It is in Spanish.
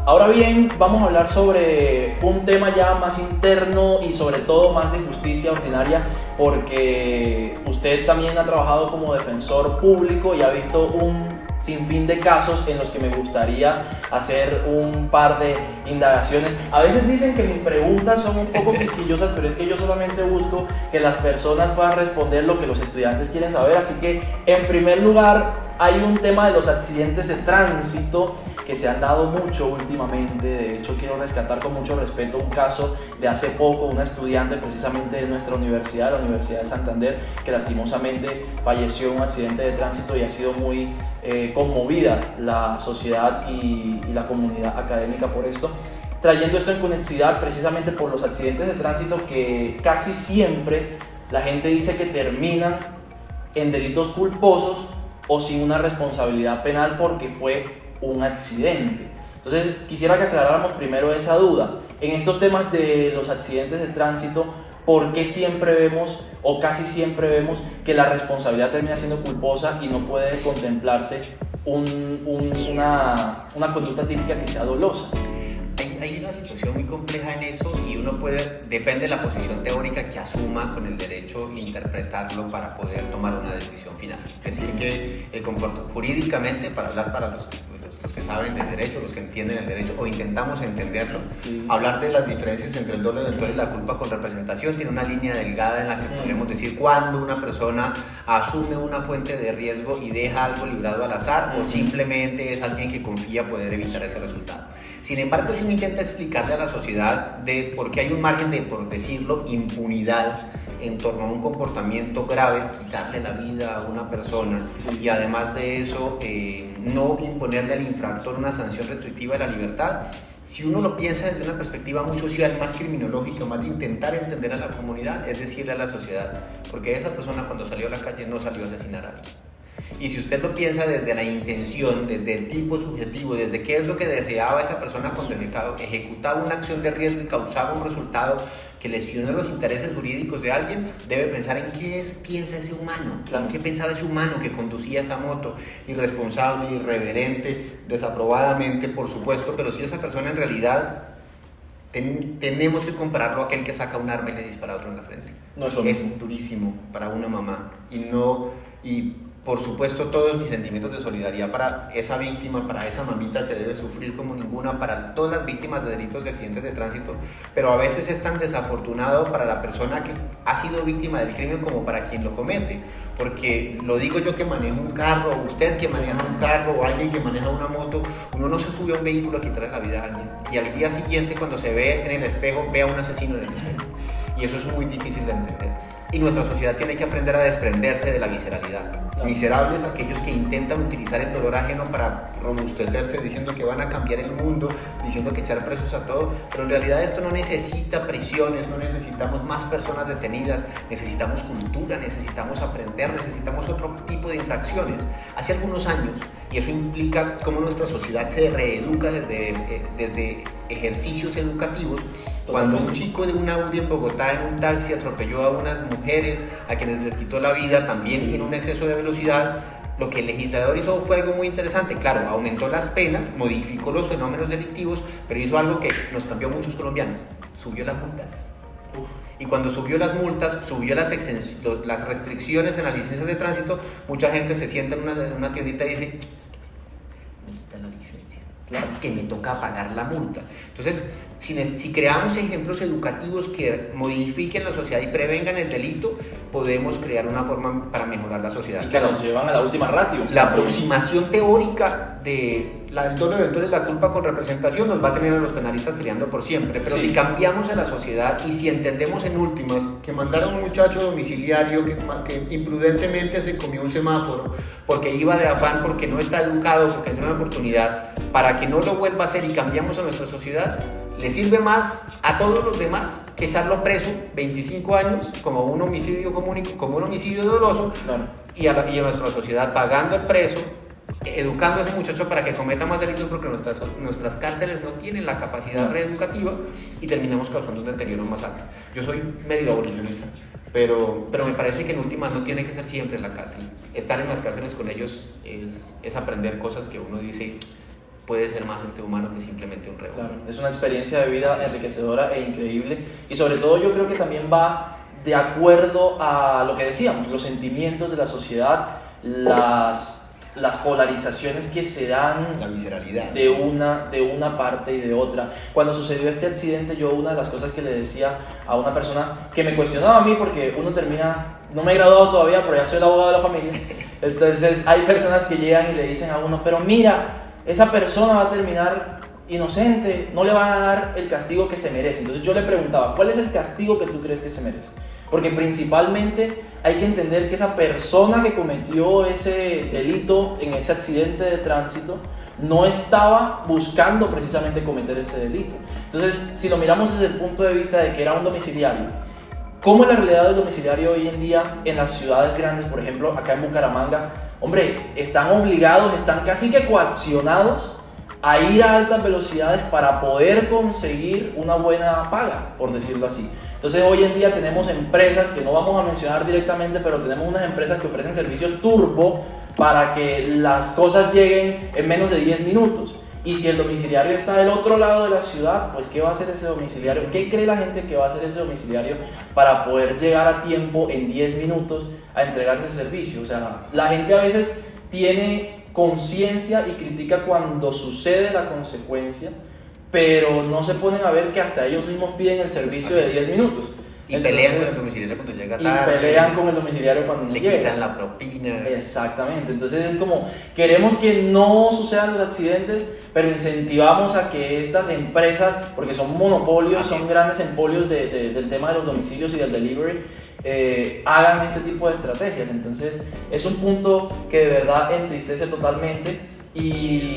Ahora bien, vamos a hablar sobre un tema ya más interno y sobre todo más de justicia ordinaria, porque usted también ha trabajado como defensor público y ha visto un sinfín de casos en los que me gustaría hacer un par de indagaciones. A veces dicen que mis preguntas son un poco quisquillosas, pero es que yo solamente busco que las personas puedan responder lo que los estudiantes quieren saber. Así que, en primer lugar, hay un tema de los accidentes de tránsito que se han dado mucho últimamente. De hecho, quiero rescatar con mucho respeto un caso de hace poco, una estudiante precisamente de nuestra universidad, la Universidad de Santander, que lastimosamente falleció en un accidente de tránsito, y ha sido muy conmovida la sociedad y la comunidad académica por esto, trayendo esto en conexidad precisamente por los accidentes de tránsito que casi siempre la gente dice que terminan en delitos culposos o sin una responsabilidad penal porque fue un accidente. Entonces quisiera que aclaráramos primero esa duda. En estos temas de los accidentes de tránsito, ¿por qué siempre vemos, o casi siempre vemos, que la responsabilidad termina siendo culposa y no puede contemplarse una conducta típica que sea dolosa? Hay una situación muy compleja en eso, y uno puede, depende de la posición teórica que asuma con el derecho, interpretarlo para poder tomar una decisión final. Es decir, que el comportamiento jurídicamente, para hablar para los que saben del derecho, los que entienden el derecho o intentamos entenderlo, sí. Hablar de las diferencias entre el dolo eventual y la culpa con representación tiene una línea delgada en la que podemos decir cuando una persona asume una fuente de riesgo y deja algo librado al azar, o simplemente es alguien que confía poder evitar ese resultado. Sin embargo, si uno intenta explicarle a la sociedad de por qué hay un margen de, por decirlo, impunidad en torno a un comportamiento grave, quitarle la vida a una persona, y además de eso no imponerle al infractor una sanción restrictiva de la libertad, si uno lo piensa desde una perspectiva muy social, más criminológica, más de intentar entender a la comunidad, es decirle a la sociedad, porque esa persona cuando salió a la calle no salió a asesinar a alguien. Y si usted lo piensa desde la intención, desde el tipo subjetivo, desde qué es lo que deseaba esa persona cuando ejecutaba una acción de riesgo y causaba un resultado que lesiona los intereses jurídicos de alguien, debe pensar en qué piensa ese humano, en qué pensaba ese humano que conducía esa moto, irresponsable, irreverente, desaprobadamente, por supuesto, pero si esa persona en realidad tenemos que compararlo a aquel que saca un arma y le dispara a otro en la frente. No es durísimo para una mamá, y por supuesto todos mis sentimientos de solidaridad para esa víctima, para esa mamita que debe sufrir como ninguna, para todas las víctimas de delitos de accidentes de tránsito, pero a veces es tan desafortunado para la persona que ha sido víctima del crimen como para quien lo comete, porque lo digo yo que manejo un carro, o usted que maneja un carro, o alguien que maneja una moto, uno no se sube a un vehículo a quitarle la vida a alguien, y al día siguiente cuando se ve en el espejo, ve a un asesino en el espejo, y eso es muy difícil de entender. Y nuestra sociedad tiene que aprender a desprenderse de la visceralidad. Miserables aquellos que intentan utilizar el dolor ajeno para robustecerse, diciendo que van a cambiar el mundo, diciendo que echar presos a todo, pero en realidad esto no necesita prisiones, no necesitamos más personas detenidas, necesitamos cultura, necesitamos aprender, necesitamos otro tipo de infracciones. Hace algunos años, y eso implica cómo nuestra sociedad se reeduca desde ejercicios educativos, cuando un chico de un Audi en Bogotá en un taxi atropelló a unas mujeres a quienes les quitó la vida, también en un exceso de velocidad, lo que el legislador hizo fue algo muy interesante. Claro, aumentó las penas, modificó los fenómenos delictivos, pero hizo algo que nos cambió a muchos colombianos: subió las multas. Y cuando subió las multas, subió las restricciones en las licencias de tránsito, mucha gente se sienta en una tiendita y dice: es que me quitan la licencia, claro, es que me toca pagar la multa. Entonces, si creamos ejemplos educativos que modifiquen la sociedad y prevengan el delito, podemos crear una forma para mejorar la sociedad. Y que nos llevan a la última ratio. La aproximación teórica del dolo eventual y la culpa con representación nos va a tener a los penalistas peleando por siempre, pero si cambiamos a la sociedad y si entendemos en últimas que mandar a un muchacho domiciliario que imprudentemente se comió un semáforo porque iba de afán, porque no está educado, porque tiene una oportunidad, para que no lo vuelva a hacer, y cambiamos a nuestra sociedad, le sirve más a todos los demás que echarlo preso 25 años como un homicidio común, como un homicidio doloso, claro. y a nuestra sociedad pagando el preso, educando a ese muchacho para que cometa más delitos, porque nuestras cárceles no tienen la capacidad reeducativa, y terminamos causando un deterioro más alto. Yo soy medio abolicionista, pero me parece que en última no tiene que ser siempre en la cárcel. Estar en las cárceles con ellos es aprender cosas que uno dice: puede ser más este humano que simplemente un reo. Claro, es una experiencia de vida enriquecedora e increíble, y sobre todo yo creo que también va de acuerdo a lo que decíamos, los sentimientos de la sociedad, las polarizaciones que se dan, la visceralidad de una parte y de otra. Cuando sucedió este accidente, yo una de las cosas que le decía a una persona que me cuestionaba a mí, porque uno termina, no me he graduado todavía, pero ya soy el abogado de la familia, entonces hay personas que llegan y le dicen a uno, pero mira, esa persona va a terminar inocente, no le van a dar el castigo que se merece. Entonces yo le preguntaba, ¿cuál es el castigo que tú crees que se merece? Porque principalmente hay que entender que esa persona que cometió ese delito en ese accidente de tránsito no estaba buscando precisamente cometer ese delito. Entonces, si lo miramos desde el punto de vista de que era un domiciliario, ¿cómo es la realidad del domiciliario hoy en día en las ciudades grandes? Por ejemplo, acá en Bucaramanga, hombre, están obligados, están casi que coaccionados a ir a altas velocidades para poder conseguir una buena paga, por decirlo así. Entonces hoy en día tenemos empresas que no vamos a mencionar directamente, pero tenemos unas empresas que ofrecen servicios turbo para que las cosas lleguen en menos de 10 minutos. Y si el domiciliario está del otro lado de la ciudad, pues ¿qué va a hacer ese domiciliario? ¿Qué cree la gente que va a hacer ese domiciliario para poder llegar a tiempo en 10 minutos a entregar ese servicio? O sea, la gente a veces tiene conciencia y critica cuando sucede la consecuencia, pero no se ponen a ver que hasta ellos mismos piden el servicio de 10 minutos. Y pelean con el domiciliario cuando llega tarde. Y pelean con el domiciliario cuando no llega. Le quitan la propina. Exactamente. Entonces es como, queremos que no sucedan los accidentes, pero incentivamos a que estas empresas, porque son monopolios, son grandes empolios del tema de los domicilios y del delivery, hagan este tipo de estrategias. Entonces es un punto que de verdad entristece totalmente. Y